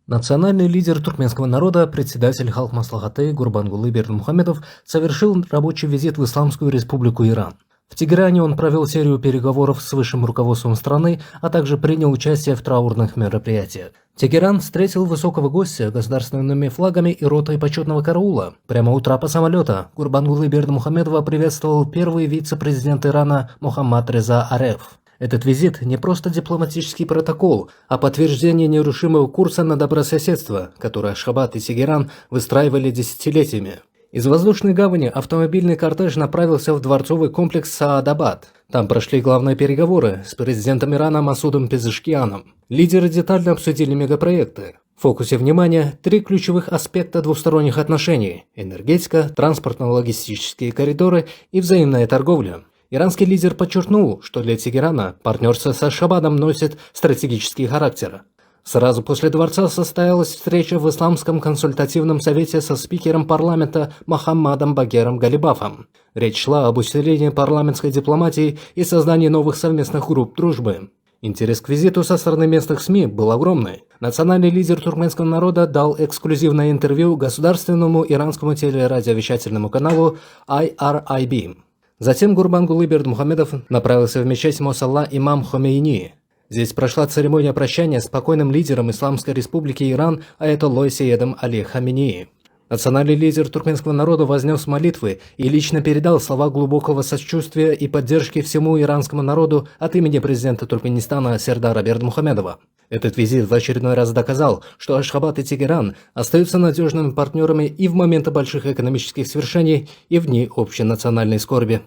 Национальный лидер туркменского народа, председатель Халк-Маслахаты Гурбангулы Бердымухамедов совершил рабочий визит в Исламскую Республику Иран. В Тегеране он провел серию переговоров с высшим руководством страны, а также принял участие в траурных мероприятиях. Тегеран встретил высокого гостя государственными флагами и ротой почетного караула. Прямо у трапа самолета Гурбангулы Бердымухамедова приветствовал первый вице-президент Ирана Мохаммад Реза Ареф. Этот визит не просто дипломатический протокол, а подтверждение нерушимого курса на добрососедство, который Ашхабад и Тегеран выстраивали десятилетиями. Из воздушной гавани автомобильный кортеж направился в дворцовый комплекс Саадабад. Там прошли главные переговоры с президентом Ирана Масудом Пезешкианом. Лидеры детально обсудили мегапроекты. В фокусе внимания три ключевых аспекта двусторонних отношений – энергетика, транспортно-логистические коридоры и взаимная торговля. Иранский лидер подчеркнул, что для Тегерана партнерство с Ашхабадом носит стратегический характер. Сразу после дворца состоялась встреча в Исламском консультативном совете со спикером парламента Мохаммадом Багером Галибафом. Речь шла об усилении парламентской дипломатии и создании новых совместных групп дружбы. Интерес к визиту со стороны местных СМИ был огромный. Национальный лидер туркменского народа дал эксклюзивное интервью государственному иранскому телерадиовещательному каналу IRIB. Затем Гурбангулы Бердымухамедов направился в мечеть Мосалла имам Хомейни. Здесь прошла церемония прощания с покойным лидером Исламской Республики Иран аятоллой Сейедом Али Хаменеи. Национальный лидер туркменского народа вознес молитвы и лично передал слова глубокого сочувствия и поддержки всему иранскому народу от имени президента Туркменистана Сердара Бердымухамедова. Этот визит в очередной раз доказал, что Ашхабад и Тегеран остаются надежными партнерами и в моменты больших экономических свершений, и в дни общенациональной скорби.